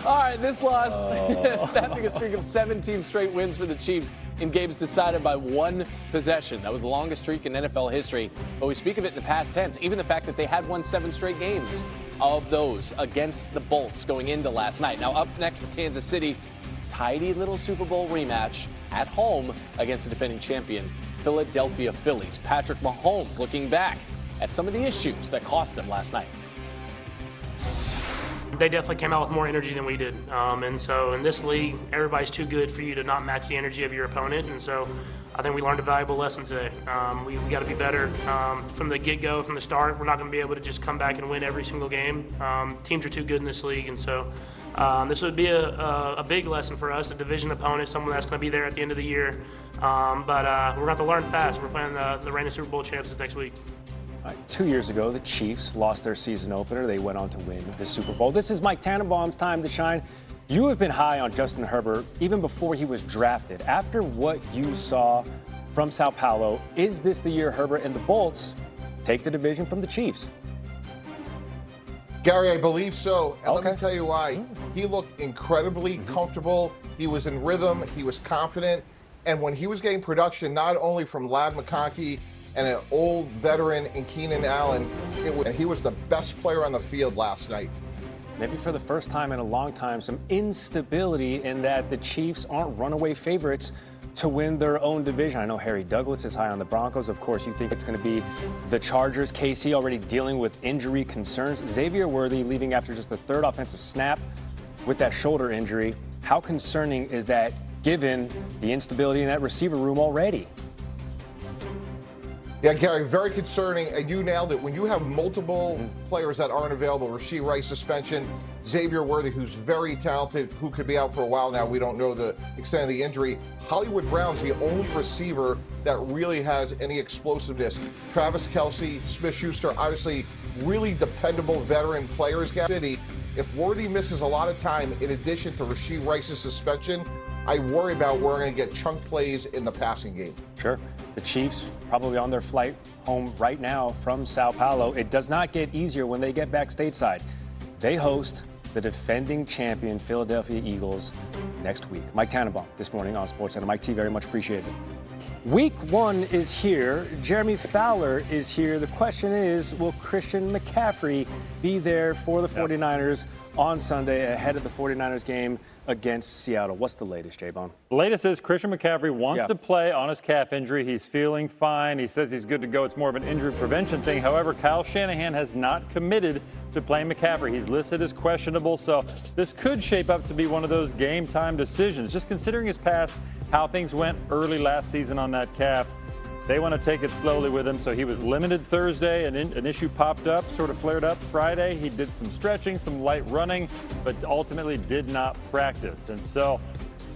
All right, this loss, snapping a streak of 17 straight wins for the Chiefs in games decided by one possession. That was the longest streak in NFL history. But we speak of it in the past tense. Even the fact that they had won 7 straight games of those against the Bolts going into last night. Now up next for Kansas City, tidy little Super Bowl rematch at home against the defending champion Philadelphia Phillies. Patrick Mahomes looking back at some of the issues that cost them last night. They definitely came out with more energy than we did. And so in this league, everybody's too good for you to not match the energy of your opponent. And so I think we learned a valuable lesson today. We got to be better from the get-go, from the start. We're not going to be able to just come back and win every single game. Teams are too good in this league. And so this would be a big lesson for us, a division opponent, someone that's going to be there at the end of the year. But we're going to have to learn fast. We're playing the reigning Super Bowl champs this next week. 2 years ago, the Chiefs lost their season opener. They went on to win the Super Bowl. This is Mike Tannenbaum's time to shine. You have been high on Justin Herbert even before he was drafted. After what you saw from Sao Paulo, is this the year Herbert and the Bolts take the division from the Chiefs? Gary, I believe so. And let me tell you why. He looked incredibly comfortable. He was in rhythm. He was confident. And when he was getting production, not only from Ladd McConkey and an old veteran in Keenan Allen, he was the best player on the field last night. Maybe for the first time in a long time, some instability in that the Chiefs aren't runaway favorites to win their own division. I know Harry Douglas is high on the Broncos. Of course, you think it's going to be the Chargers. KC already dealing with injury concerns. Xavier Worthy leaving after just the 3rd offensive snap with that shoulder injury. How concerning is that given the instability in that receiver room already? Yeah, Gary, very concerning, and you nailed it. When you have multiple players that aren't available, Rashee Rice suspension, Xavier Worthy, who's very talented, who could be out for a while now. We don't know the extent of the injury. Hollywood Brown's the only receiver that really has any explosiveness. Travis Kelce, Smith-Schuster, obviously really dependable veteran players. City, if Worthy misses a lot of time, in addition to Rashee Rice's suspension, I worry about where we're going to get chunk plays in the passing game. Sure. The Chiefs probably on their flight home right now from Sao Paulo. It does not get easier when they get back stateside. They host the defending champion Philadelphia Eagles next week. Mike Tannenbaum this morning on SportsCenter. Mike T, very much appreciated. Week 1 is here. Jeremy Fowler is here. The question is, will Christian McCaffrey be there for the 49ers on Sunday ahead of the 49ers game against Seattle? What's the latest, J-Bone? The latest is Christian McCaffrey wants to play on his calf injury. He's feeling fine. He says he's good to go. It's more of an injury prevention thing. However, Kyle Shanahan has not committed to playing McCaffrey. He's listed as questionable, so this could shape up to be one of those game time decisions. Just considering his past, how things went early last season on that calf, they want to take it slowly with him. So he was limited Thursday, and an issue popped up, sort of flared up Friday. He did some stretching, some light running, but ultimately did not practice. And so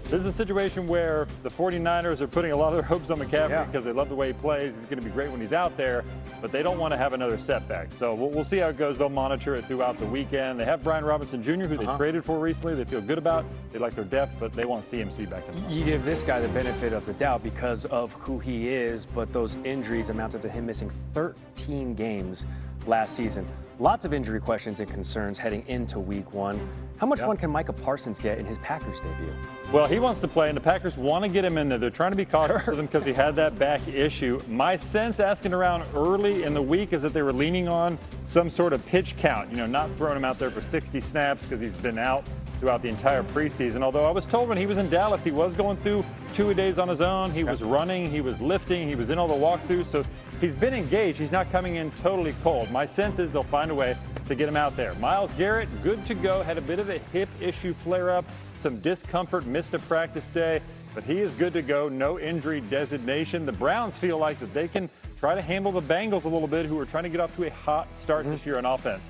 this is a situation where the 49ers are putting a lot of their hopes on McCaffrey because they love the way he plays. He's going to be great when he's out there, but they don't want to have another setback. So we'll see how it goes. They'll monitor it throughout the weekend. They have Brian Robinson Jr., who they traded for recently. They feel good about. They like their depth, but they want CMC back in the You give this guy the benefit of the doubt because of who he is, but those injuries amounted to him missing 13 games last season. Lots of injury questions and concerns heading into week 1. How much fun can Micah Parsons get in his Packers debut? Well, he wants to play, and the Packers want to get him in there. They're trying to be cautious with him because he had that back issue. My sense, asking around early in the week, is that they were leaning on some sort of pitch count, not throwing him out there for 60 snaps because he's been out throughout the entire preseason. Although I was told when he was in Dallas, he was going through 2-a-days on his own. He was running, he was lifting, he was in all the walkthroughs. So he's been engaged. He's not coming in totally cold. My sense is they'll find a way to get him out there. Myles Garrett, good to go. Had a bit of a hip issue flare-up, some discomfort, missed a practice day, but he is good to go. No injury designation. The Browns feel like that they can try to handle the Bengals a little bit, who are trying to get off to a hot start this year on offense.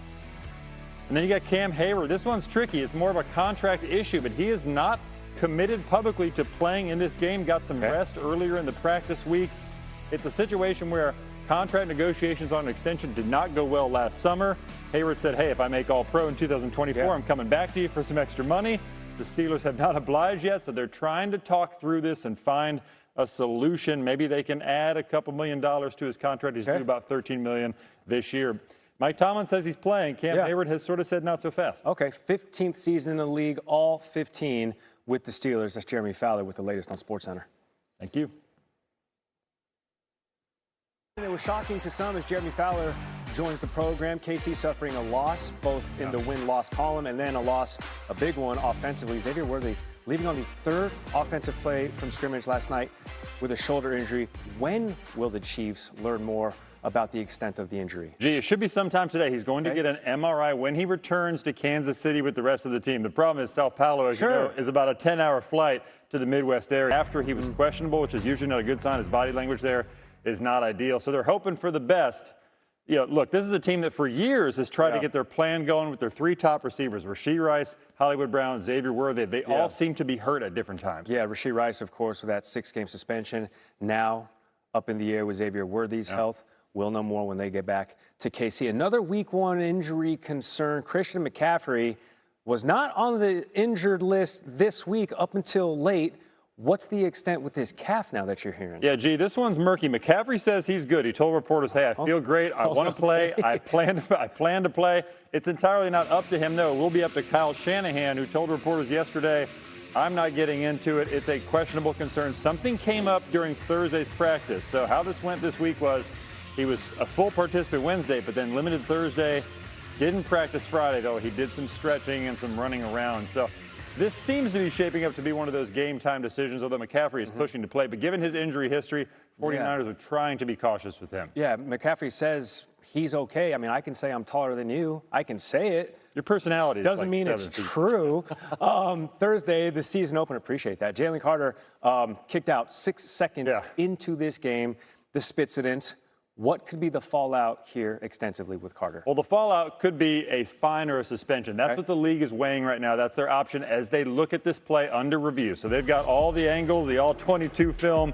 And then you got Cam Hayward. This one's tricky. It's more of a contract issue, but he is not committed publicly to playing in this game. Got some rest earlier in the practice week. It's a situation where contract negotiations on an extension did not go well last summer. Hayward said, hey, if I make All-Pro in 2024, I'm coming back to you for some extra money. The Steelers have not obliged yet, so they're trying to talk through this and find a solution. Maybe they can add a couple $1 million to his contract. He's due about $13 million this year. Mike Tomlin says he's playing. Cam Hayward has sort of said not so fast. Okay, 15th season in the league, all 15 with the Steelers. That's Jeremy Fowler with the latest on SportsCenter. Thank you. It was shocking to some as Jeremy Fowler joins the program. KC suffering a loss, both in the win-loss column and then a loss, a big one offensively. Xavier Worthy leaving on the third offensive play from scrimmage last night with a shoulder injury. When will the Chiefs learn more about the extent of the injury? Gee, it should be sometime today. He's going to get an MRI when he returns to Kansas City with the rest of the team. The problem is Sao Paulo, as you know, is about a 10-hour flight to the Midwest area. After he was questionable, which is usually not a good sign, his body language there is not ideal. So they're hoping for the best. You know, look, this is a team that for years has tried to get their plan going with their three top receivers, Rashee Rice, Hollywood Brown, Xavier Worthy. They all seem to be hurt at different times. Yeah, Rashee Rice, of course, with that 6-game suspension. Now up in the air with Xavier Worthy's health. We'll know more when they get back to KC. Another week 1 injury concern. Christian McCaffrey was not on the injured list this week up until late. What's the extent with his calf now that you're hearing? Yeah, gee, this one's murky. McCaffrey says he's good. He told reporters, hey, I feel great. I want to play. I plan to play. It's entirely not up to him, though. It will be up to Kyle Shanahan, who told reporters yesterday, I'm not getting into it. It's a questionable concern. Something came up during Thursday's practice. So how this went this week was he was a full participant Wednesday, but then limited Thursday. Didn't practice Friday, though. He did some stretching and some running around. So this seems to be shaping up to be one of those game-time decisions, although McCaffrey is pushing to play. But given his injury history, 49ers are trying to be cautious with him. Yeah, McCaffrey says he's okay. I mean, I can say I'm taller than you. I can say it. Your personality doesn't mean it's true. Thursday, the season opener, appreciate that. Jalen Carter kicked out 6 seconds into this game. The Spitsident. What could be the fallout here extensively with Carter? Well, the fallout could be a fine or a suspension. That's what the league is weighing right now. That's their option as they look at this play under review. So they've got all the angles, the all-22 film.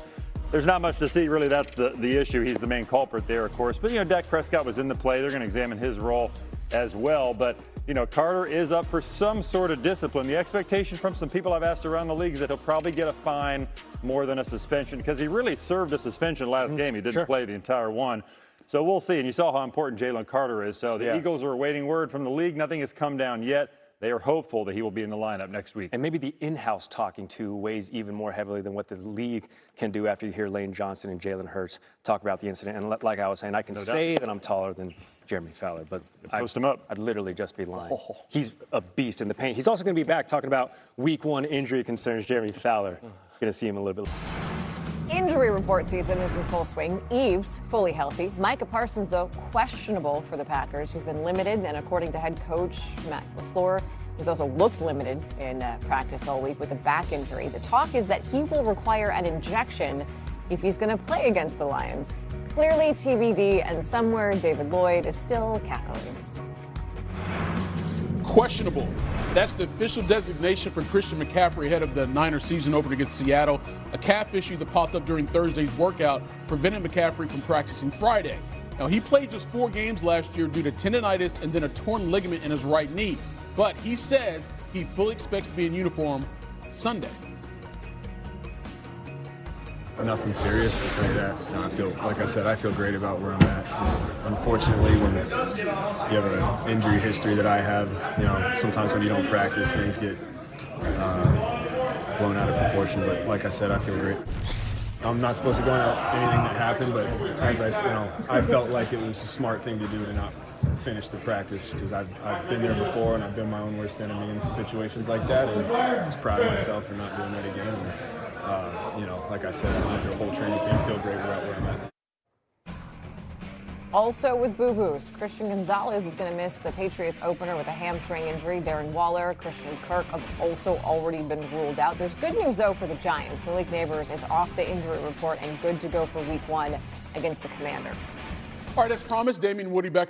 There's not much to see, really. That's the issue. He's the main culprit there, of course. But, you know, Dak Prescott was in the play. They're going to examine his role as well. But, you know, Carter is up for some sort of discipline. The expectation from some people I've asked around the league is that he'll probably get a fine more than a suspension because he really served a suspension last game. He didn't play the entire one. So we'll see. And you saw how important Jalen Carter is. So the Eagles are awaiting word from the league. Nothing has come down yet. They are hopeful that he will be in the lineup next week. And maybe the in-house talking to weighs even more heavily than what the league can do after you hear Lane Johnson and Jalen Hurts talk about the incident. And like I was saying, I can say that I'm taller than Jeremy Fowler, but post him up. I'd literally just be lying. He's a beast in the paint. He's also going to be back talking about week 1 injury concerns. Jeremy Fowler. Going to see him a little bit. Injury report season is in full swing. Eves, fully healthy. Micah Parsons, though, questionable for the Packers. He's been limited, and according to head coach Matt LaFleur, he's also looked limited in practice all week with a back injury. The talk is that he will require an injection if he's going to play against the Lions. Clearly TBD, and somewhere David Lloyd is still cackling. Questionable. That's the official designation for Christian McCaffrey ahead of the Niners season opener against Seattle. A calf issue that popped up during Thursday's workout prevented McCaffrey from practicing Friday. Now, he played just 4 games last year due to tendonitis and then a torn ligament in his right knee. But he says he fully expects to be in uniform Sunday. Nothing serious, I'll tell you that. I feel, like I said, I feel great about where I'm at. Just unfortunately, when you have an injury history that I have, you know, sometimes when you don't practice, things get blown out of proportion. But like I said, I feel great. I'm not supposed to go into anything that happened, but as I felt like it was a smart thing to do to not finish the practice because I've been there before and I've been my own worst enemy in situations like that, and I was proud of myself for not doing that again. And, you know, like I said, I went through a whole training camp, feel great about where I'm at. Also with boo-boos, Christian Gonzalez is going to miss the Patriots opener with a hamstring injury. Darren Waller, Christian Kirk have also already been ruled out. There's good news, though, for the Giants. Malik Neighbors is off the injury report and good to go for week 1 against the Commanders. All right, as promised, Damian Woody back.